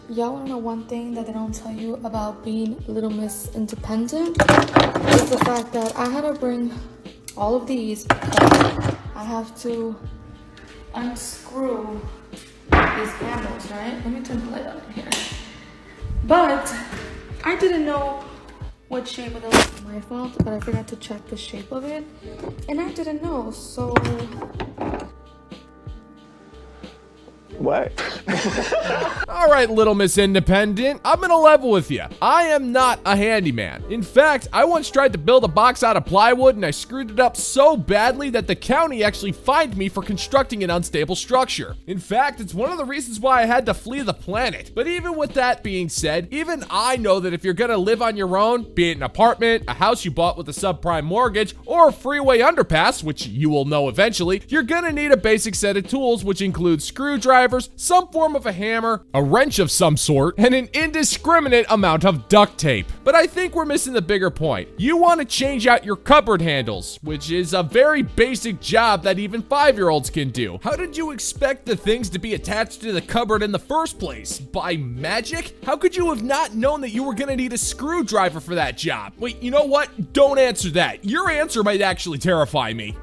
Y'all wanna know one thing that they don't tell you about being Little Miss Independent? Is the fact that I had to bring all of these because I have to unscrew these handles, right? Let me turn the light on in here. But I didn't know what shape of it was my fault, but I forgot to check the shape of it. And I didn't know, so... What? All right, Little Miss Independent, I'm gonna level with you. I am not a handyman. In fact, I once tried to build a box out of plywood and I screwed it up so badly that the county actually fined me for constructing an unstable structure. In fact, it's one of the reasons why I had to flee the planet. But even with that being said, even I know that if you're gonna live on your own, be it an apartment, a house you bought with a subprime mortgage, or a freeway underpass, which you will know eventually, you're gonna need a basic set of tools, which include screwdrivers, some form of a hammer, a wrench of some sort, and an indiscriminate amount of duct tape. But I think we're missing the bigger point. You want to change out your cupboard handles, which is a very basic job that even 5-year-olds can do. How did you expect the things to be attached to the cupboard in the first place? By magic? How could you have not known that you were gonna need a screwdriver for that job? Wait, you know what? Don't answer that. Your answer might actually terrify me.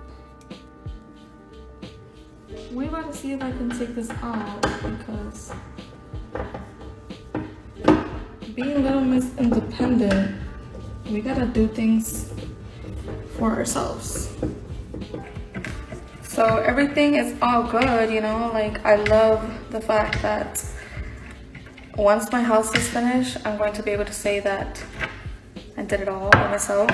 We're about to see if I can take this out because being Little Miss Independent, we gotta do things for ourselves. So everything is all good, you know, like I love the fact that once my house is finished, I'm going to be able to say that I did it all by myself.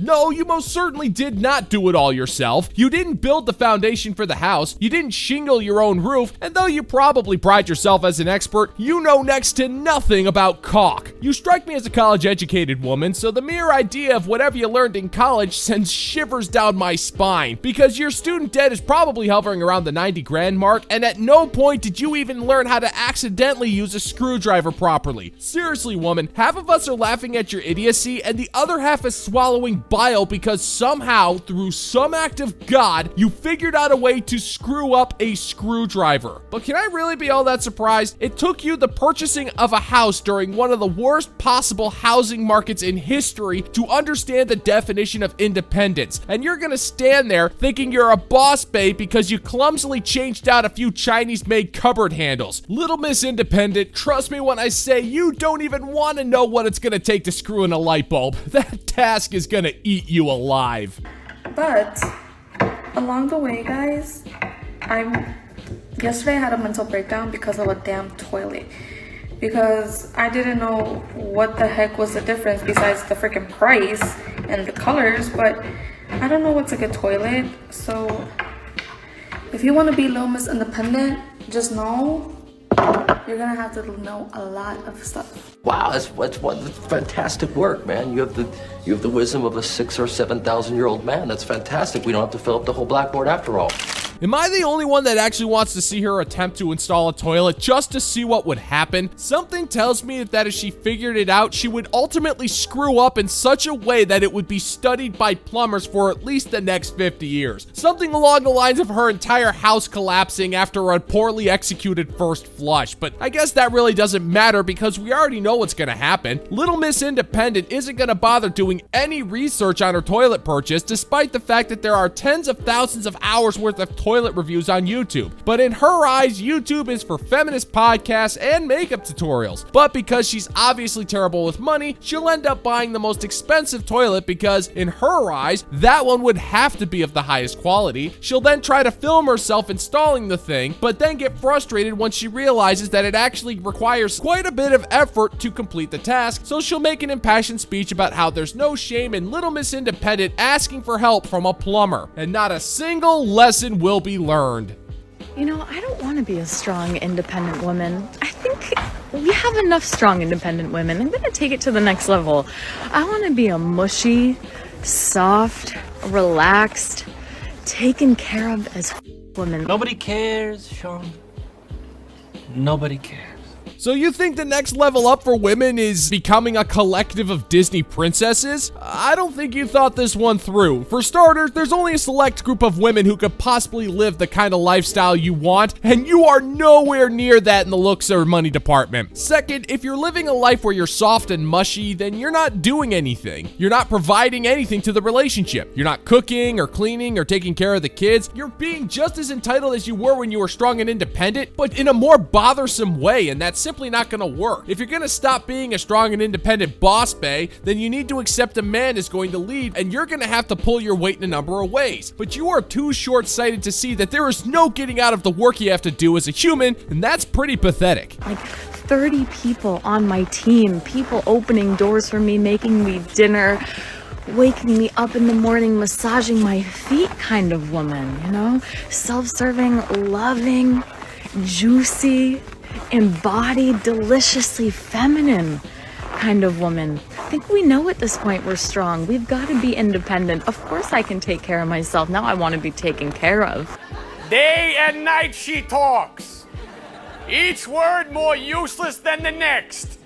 No, you most certainly did not do it all yourself. You didn't build the foundation for the house, you didn't shingle your own roof, and though you probably pride yourself as an expert, you know next to nothing about caulk. You strike me as a college-educated woman, so the mere idea of whatever you learned in college sends shivers down my spine, because your student debt is probably hovering around the 90 grand mark, and at no point did you even learn how to accidentally use a screwdriver properly. Seriously, woman, half of us are laughing at your idiocy, and the other half is swallowing bile because somehow, through some act of God, you figured out a way to screw up a screwdriver. But can I really be all that surprised? It took you the purchasing of a house during one of the worst possible housing markets in history to understand the definition of independence. And you're gonna stand there thinking you're a boss babe because you clumsily changed out a few Chinese-made cupboard handles. Little Miss Independent, trust me when I say you don't even want to know what it's gonna take to screw in a light bulb. That task is gonna eat you alive. But along the way, guys, yesterday I had a mental breakdown because of a damn toilet. Because I didn't know what the heck was the difference besides the freaking price and the colors, but I don't know what's a good toilet. So if you want to be Little Miss Independent, just know you're gonna have to know a lot of stuff. Wow, that's fantastic work, man. You have the wisdom of a 6,000 or 7,000-year-old man. That's fantastic. We don't have to fill up the whole blackboard after all. Am I the only one that actually wants to see her attempt to install a toilet just to see what would happen? Something tells me that if she figured it out, she would ultimately screw up in such a way that it would be studied by plumbers for at least the next 50 years. Something along the lines of her entire house collapsing after a poorly executed first flush. But I guess that really doesn't matter because we already know what's gonna happen. Little Miss Independent isn't gonna bother doing any research on her toilet purchase, despite the fact that there are tens of thousands of hours worth of toilet reviews on YouTube. But in her eyes, YouTube is for feminist podcasts and makeup tutorials. But because she's obviously terrible with money, she'll end up buying the most expensive toilet because in her eyes, that one would have to be of the highest quality. She'll then try to film herself installing the thing, but then get frustrated once she realizes that it actually requires quite a bit of effort to complete the task, so she'll make an impassioned speech about how there's no shame in Little Miss Independent asking for help from a plumber, and not a single lesson will be learned. You know, I don't want to be a strong, independent woman. I think we have enough strong, independent women. I'm going to take it to the next level. I want to be a mushy, soft, relaxed, taken care of as woman. Nobody cares, Sean. Nobody cares. So you think the next level up for women is becoming a collective of Disney princesses? I don't think you thought this one through. For starters, there's only a select group of women who could possibly live the kind of lifestyle you want, and you are nowhere near that in the looks or money department. Second, if you're living a life where you're soft and mushy, then you're not doing anything. You're not providing anything to the relationship. You're not cooking or cleaning or taking care of the kids. You're being just as entitled as you were when you were strong and independent, but in a more bothersome way, and that's simply not gonna work. If you're gonna stop being a strong and independent boss bae, then you need to accept a man is going to lead, and you're gonna have to pull your weight in a number of ways. But you are too short-sighted to see that there is no getting out of the work you have to do as a human, and that's pretty pathetic. Like 30 people on my team, people opening doors for me, making me dinner, waking me up in the morning, massaging my feet kind of woman, you know? Self-serving, loving, juicy, embodied, deliciously feminine kind of woman. I think we know at this point we're strong. We've got to be independent. Of course I can take care of myself. Now I want to be taken care of. Day and night she talks. Each word more useless than the next.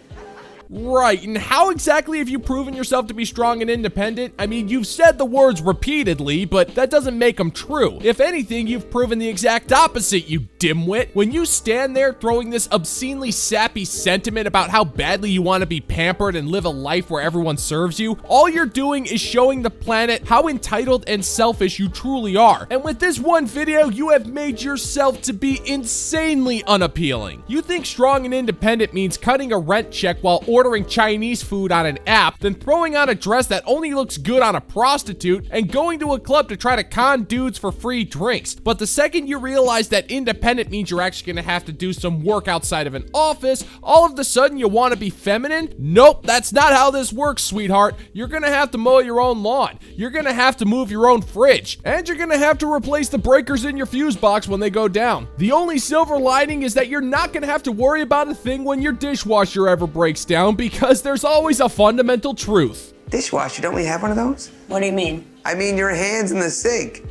Right, and how exactly have you proven yourself to be strong and independent? I mean, you've said the words repeatedly, but that doesn't make them true. If anything, you've proven the exact opposite, you dimwit. When you stand there throwing this obscenely sappy sentiment about how badly you want to be pampered and live a life where everyone serves you, all you're doing is showing the planet how entitled and selfish you truly are. And with this one video, you have made yourself to be insanely unappealing. You think strong and independent means cutting a rent check while ordering Chinese food on an app, then throwing on a dress that only looks good on a prostitute, and going to a club to try to con dudes for free drinks. But the second you realize that independent means you're actually gonna have to do some work outside of an office, all of a sudden you wanna be feminine? Nope, that's not how this works, sweetheart. You're gonna have to mow your own lawn. You're gonna have to move your own fridge. And you're gonna have to replace the breakers in your fuse box when they go down. The only silver lining is that you're not gonna have to worry about a thing when your dishwasher ever breaks down, because there's always a fundamental truth. Dishwasher, don't we have one of those? What do you mean? I mean your hands in the sink.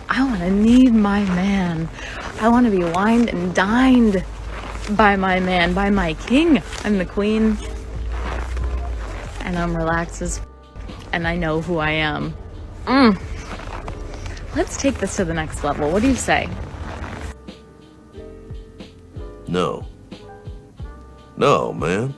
I want to need my man. I want to be wined and dined by my man, by my king. I'm the queen. And I'm relaxed as and I know who I am. Let's take this to the next level. What do you say? No. No, man.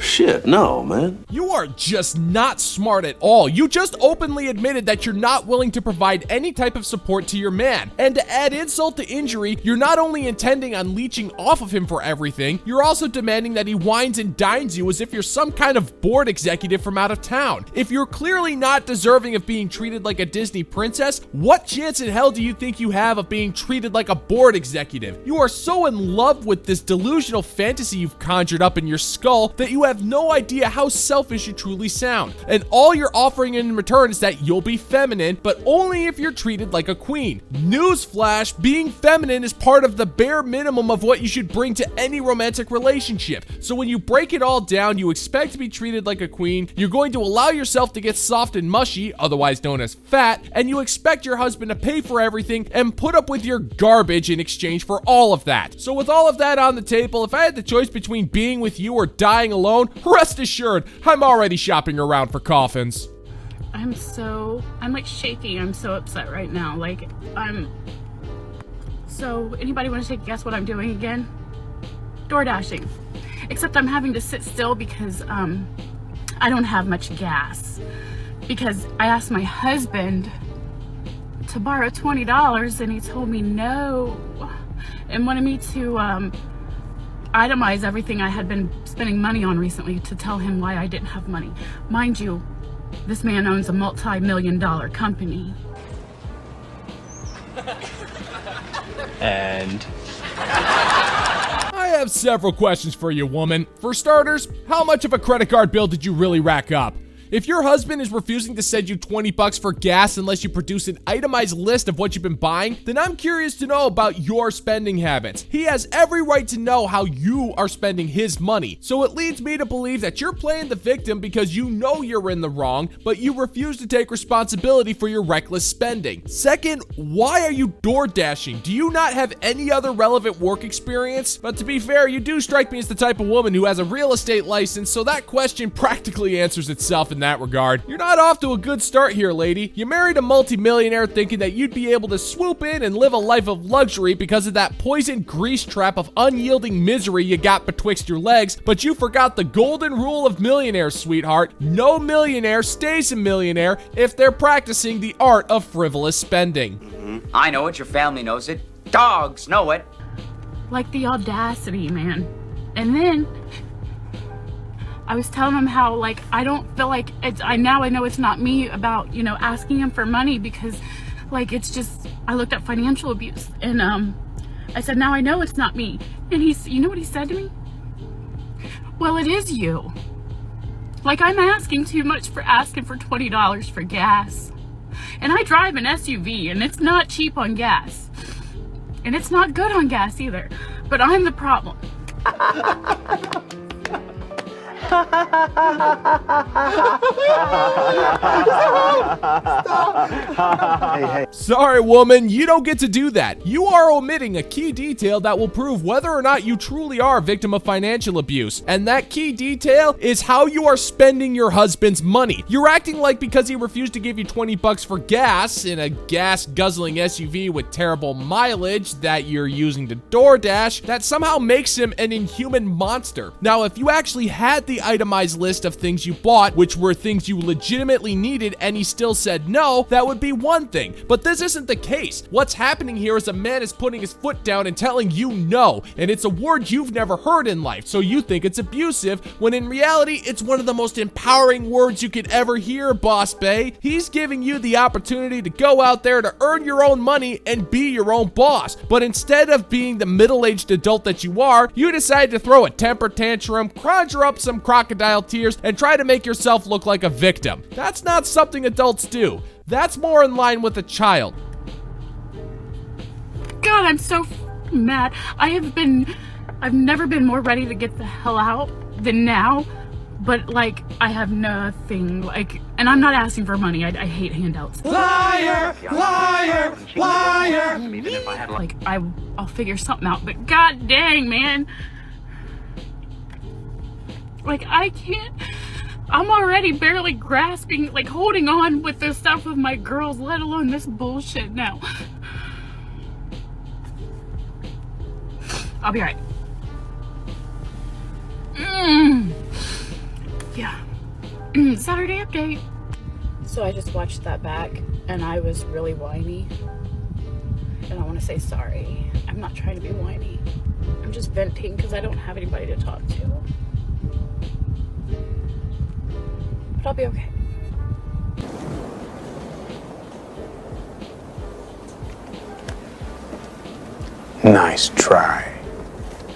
Shit, no, man. You are just not smart at all. You just openly admitted that you're not willing to provide any type of support to your man. And to add insult to injury, you're not only intending on leeching off of him for everything, you're also demanding that he wines and dines you as if you're some kind of board executive from out of town. If you're clearly not deserving of being treated like a Disney princess, what chance in hell do you think you have of being treated like a board executive? You are so in love with this delusional fantasy you've conjured up in your skull that you have no idea how selfish you truly sound. And all you're offering in return is that you'll be feminine, but only if you're treated like a queen. Newsflash, being feminine is part of the bare minimum of what you should bring to any romantic relationship. So when you break it all down, you expect to be treated like a queen, you're going to allow yourself to get soft and mushy, otherwise known as fat, and you expect your husband to pay for everything and put up with your garbage in exchange for all of that. So with all of that on the table, if I had the choice between being with you or dying alone, rest assured, I'm already shopping around for coffins. I'm like shaking. I'm so upset right now. So anybody want to take a guess what I'm doing again? Door dashing. Except I'm having to sit still because I don't have much gas. Because I asked my husband to borrow $20 and he told me no. And wanted me to itemize everything I had been spending money on recently to tell him why I didn't have money. Mind you, this man owns a multi-million-dollar company. And I have several questions for you, woman. For starters, how much of a credit card bill did you really rack up? If your husband is refusing to send you 20 bucks for gas unless you produce an itemized list of what you've been buying, then I'm curious to know about your spending habits. He has every right to know how you are spending his money. So it leads me to believe that you're playing the victim because you know you're in the wrong, but you refuse to take responsibility for your reckless spending. Second, why are you door dashing? Do you not have any other relevant work experience? But to be fair, you do strike me as the type of woman who has a real estate license, so that question practically answers itself in that regard. You're not off to a good start here, lady. You married a multimillionaire thinking that you'd be able to swoop in and live a life of luxury because of that poison grease trap of unyielding misery you got betwixt your legs, but you forgot the golden rule of millionaires, sweetheart. No millionaire stays a millionaire if they're practicing the art of frivolous spending. I know it, your family knows it, dogs know it. Like the audacity, man. And then I was telling him how, like, I don't feel like I know it's not me about, you know, asking him for money because, like, it's just, I looked up financial abuse and I said, now I know it's not me. And you know what he said to me? Well, it is you. Like, I'm asking too much for asking for $20 for gas. And I drive an SUV and it's not cheap on gas. And it's not good on gas either. But I'm the problem. Sorry, woman, you don't get to do that. You are omitting a key detail that will prove whether or not you truly are a victim of financial abuse. And that key detail is how you are spending your husband's money. You're acting like because he refused to give you 20 bucks for gas in a gas-guzzling SUV with terrible mileage that you're using to DoorDash, that somehow makes him an inhuman monster. Now, if you actually had the itemized list of things you bought, which were things you legitimately needed, and he still said no, that would be one thing. But this isn't the case. What's happening here is a man is putting his foot down and telling you no, and it's a word you've never heard in life, so you think it's abusive, when in reality, it's one of the most empowering words you could ever hear, Boss Bae. He's giving you the opportunity to go out there to earn your own money and be your own boss. But instead of being the middle-aged adult that you are, you decide to throw a temper tantrum, conjure up some crocodile tears, and try to make yourself look like a victim. That's not something adults do. That's more in line with a child. God, I'm so mad. I've never been more ready to get the hell out than now. But, like, I have nothing, like, and I'm not asking for money. I hate handouts. Liar! Liar! Liar! Like, I'll figure something out, but god dang, man. Like, I can't, I'm already barely grasping, like, holding on with this stuff with my girls, let alone this bullshit now. I'll be right. Yeah. Saturday update. So I just watched that back and I was really whiny. And I want to say sorry. I'm not trying to be whiny. I'm just venting because I don't have anybody to talk to. But I'll be okay. Nice try.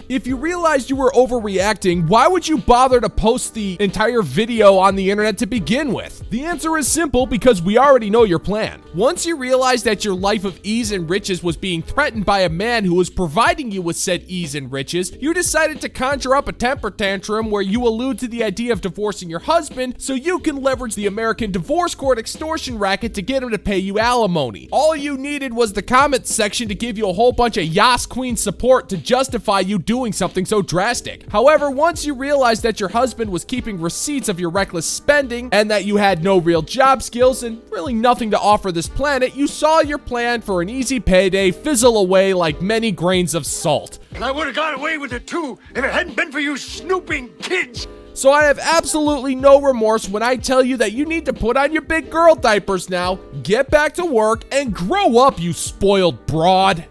If you realized you were overreacting, why would you bother to post the entire video on the internet to begin with? The answer is simple, because we already know your plan. Once you realized that your life of ease and riches was being threatened by a man who was providing you with said ease and riches, you decided to conjure up a temper tantrum where you allude to the idea of divorcing your husband so you can leverage the American divorce court extortion racket to get him to pay you alimony. All you needed was the comments section to give you a whole bunch of Yas Queen support to justify you doing something so drastic. However, once you realized that your husband was keeping receipts of your reckless spending and that you had no real job skills and really nothing to offer this planet, you saw your plan for an easy payday fizzle away like many grains of salt. And I would have got away with it too if it hadn't been for you snooping kids. So I have absolutely no remorse when I tell you that you need to put on your big girl diapers now, get back to work, and grow up, you spoiled broad.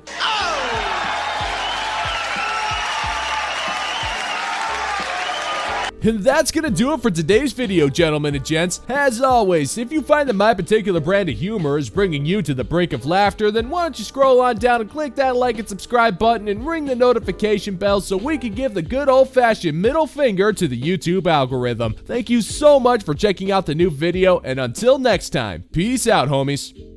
And that's gonna do it for today's video, gentlemen and gents. As always, if you find that my particular brand of humor is bringing you to the brink of laughter, then why don't you scroll on down and click that like and subscribe button and ring the notification bell so we can give the good old-fashioned middle finger to the YouTube algorithm. Thank you so much for checking out the new video, and until next time, peace out, homies.